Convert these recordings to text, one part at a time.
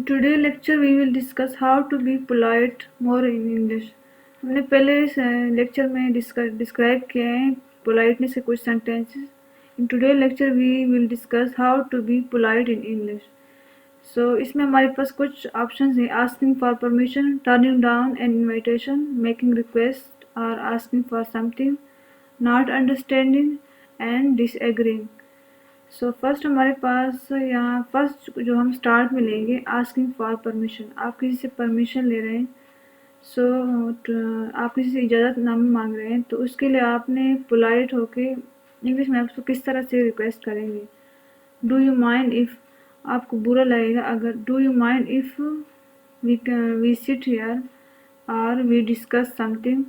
In today's lecture we will discuss how to be polite more in English. हमने पहले lecture में describe किए हैं पोलाइटनेस के कुछ sentences. In today lecture we will discuss how to be polite in English. So इसमें हमारे पास कुछ ऑप्शंस हैं. Asking for permission, turning down an invitation, making request और asking for something, not understanding and disagreeing. So first हमारे पास यहाँ first जो हम स्टार्ट में लेंगे आस्किंग फॉर परमिशन. आप किसी से परमिशन ले रहे हैं. सो आप किसी से इजाज़त नामे मांग रहे हैं तो उसके लिए आपने पोलाइट होके इंग्लिश में आप उसको किस तरह से रिक्वेस्ट करेंगे. डू यू माइंड इफ़, आपको बुरा लगेगा अगर do you mind if we sit here और we discuss something.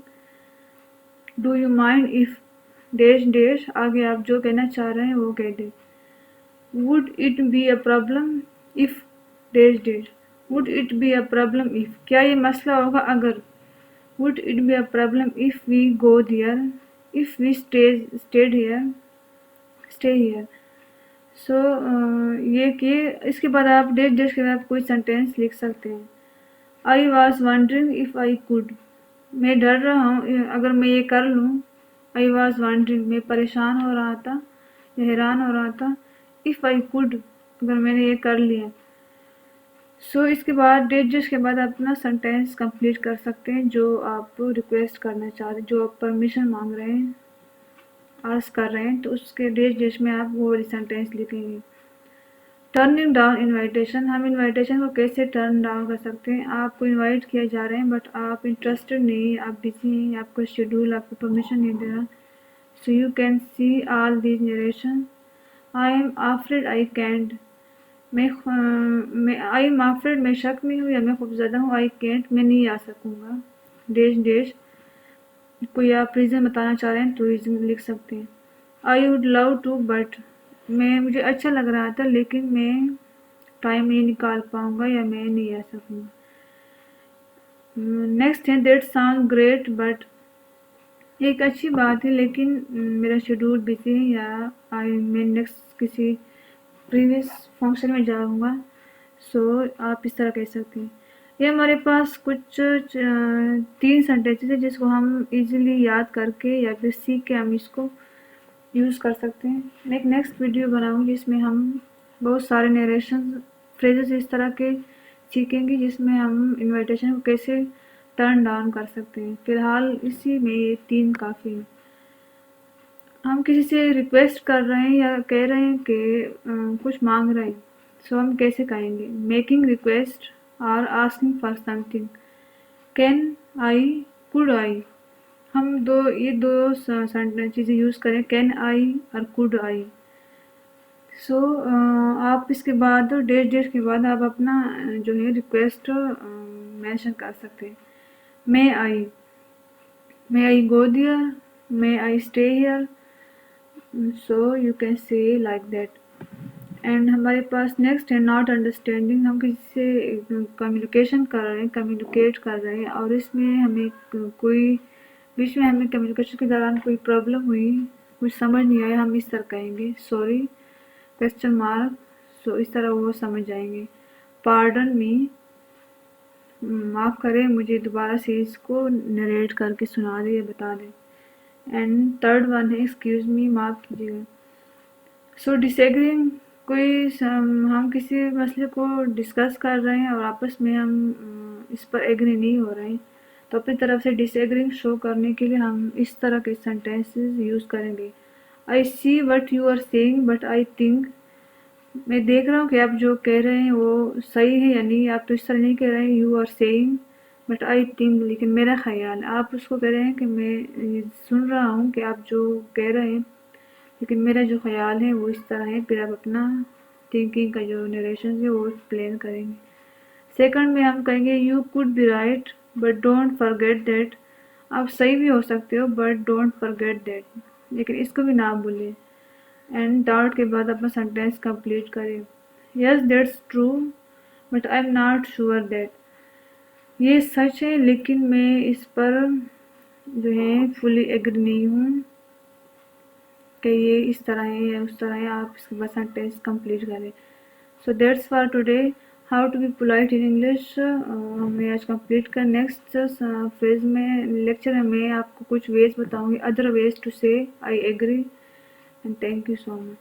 Do you mind if dash dash, आगे आप जो कहना चाह रहे हैं वो कह दें. Would it be a problem if dash dash. Would it be a problem if, क्या ये मसला होगा अगर. Would it be a problem if we go there, if we stayed here, stay here. So ये कि इसके बाद आप डैश डैश के बाद कोई सेंटेंस लिख सकते हैं. I was wondering if I could, मैं डर रहा हूँ अगर मैं ये कर लूँ. I was wondering, मैं परेशान हो रहा था या हैरान हो रहा था. इफ़ आई कुड, अगर मैंने ये कर लिया. सो इसके बाद डेट जिस के बाद अपना सेंटेंस कंप्लीट कर सकते हैं जो आप रिक्वेस्ट करना चाह रहे हैं, जो आप परमिशन मांग रहे हैं, आस्क कर रहे हैं. तो उसके डेट जिस में आप वो वाली सेंटेंस लिखेंगे. टर्निंग डाउन इनविटेशन, हम इनविटेशन को कैसे टर्न डाउन कर सकते हैं. आपको इनवाइट किया जा रहे हैं बट आप इंटरेस्टेड नहीं, आप बिजी हैं, आपका शेड्यूल आपको परमिशन नहीं दे रहा. सो you can see all these narration. I am afraid I can't, मैं आई एम आफ्रेड, मैं शक में हूँ या मैं खौफज़दा हूँ. आई कैंट, मैं नहीं आ सकूँगा. डैश डैश, कोई आप रीज़न बताना चाह रहे हैं तो रीज़न लिख सकते हैं. I would love to but, मुझे अच्छा लग रहा था लेकिन मैं टाइम नहीं निकाल पाऊँगा या मैं नहीं आ सकूँगा. नेक्स्ट है दैट साउंड ग्रेट बट, एक अच्छी बात है लेकिन मेरा शेड्यूल बिजी है या मैं नेक्स्ट किसी प्रीवियस फंक्शन में जाऊँगा. सो आप इस तरह कह सकते हैं. ये हमारे पास कुछ 3 सेंटेंसेस है जिसको हम इजीली याद करके या फिर सीख के हम इसको यूज़ कर सकते हैं. मैं एक नेक्स्ट वीडियो बनाऊँगी जिसमें हम बहुत सारे नरेशन फ्रेजेस इस तरह के सीखेंगे जिसमें हम इन्विटेशन को कैसे टर्न डाउन कर सकते हैं. फ़िलहाल इसी में ये 3 काफ़ी हैं. हम किसी से रिक्वेस्ट कर रहे हैं या कह रहे हैं कि कुछ मांग रहे हैं. सो हम कैसे कहेंगे. मेकिंग रिक्वेस्ट और asking for something. Can I, could I, हम ये दो चीज़ें यूज़ करें, कैन आई और कुड आई. सो आप इसके बाद डेट डेट के बाद आप अपना जो है रिक्वेस्ट मेंशन कर सकते हैं. May I go there, may I stay here. So you can say like that. And हमारे पास नेक्स्ट है नॉट अंडरस्टैंडिंग. हम किसी से कम्युनिकेशन कर रहे हैं, कम्युनिकेट कर रहे हैं और इसमें हमें कोई बीच में हमें कम्युनिकेशन के दौरान कोई प्रॉब्लम हुई, कुछ समझ नहीं आया, हम इस तरह कहेंगे सॉरी क्वेश्चन मार्क. सो इस तरह वो समझ जाएंगे. पार्डन मी, माफ़ करें मुझे दोबारा से इसको नरेट करके सुना दे या बता दें. एंड थर्ड वन है एक्सक्यूज़ मी, माफ़ कीजिएगा. सो डिसएग्रीइंग, कोई हम किसी मसले को डिस्कस कर रहे हैं और आपस में हम इस पर एग्री नहीं हो रहे हैं तो अपनी तरफ से डिसएग्रीइंग शो करने के लिए हम इस तरह के सेंटेंसेस यूज़ करेंगे. I see what you are saying but I think, मैं देख रहा हूँ कि आप जो कह रहे हैं वो सही है या नहीं. आप तो इस तरह नहीं कह रहे हैं you are saying but I think, लेकिन मेरा ख्याल, आप उसको कह रहे हैं कि मैं सुन रहा हूँ कि आप जो कह रहे हैं लेकिन मेरा जो ख्याल है वो इस तरह है. फिर आप अपना थिंकिंग का जो नरेशन है वो एक्सप्लेन करेंगे. सेकंड में हम कहेंगे you could be right but don't forget that, आप सही भी हो सकते हो बट डोंट फॉरगेट दैट, लेकिन इसको भी ना भूलें. एंड डाउट के बाद अपना सेंटेंस कंप्लीट करें. Yes that's true but I am not sure that, ये सच है लेकिन मैं इस पर जो है फुली एग्री नहीं हूँ कि ये इस तरह है या उस तरह है. आप इसके बाद सेंटेंस कंप्लीट करें. So that's for today. How to be polite in English हमने आज कंप्लीट कर। नेक्स्ट फेज में लेक्चर में आपको कुछ वेज बताऊंगी, other ways to say I agree and thank you so much.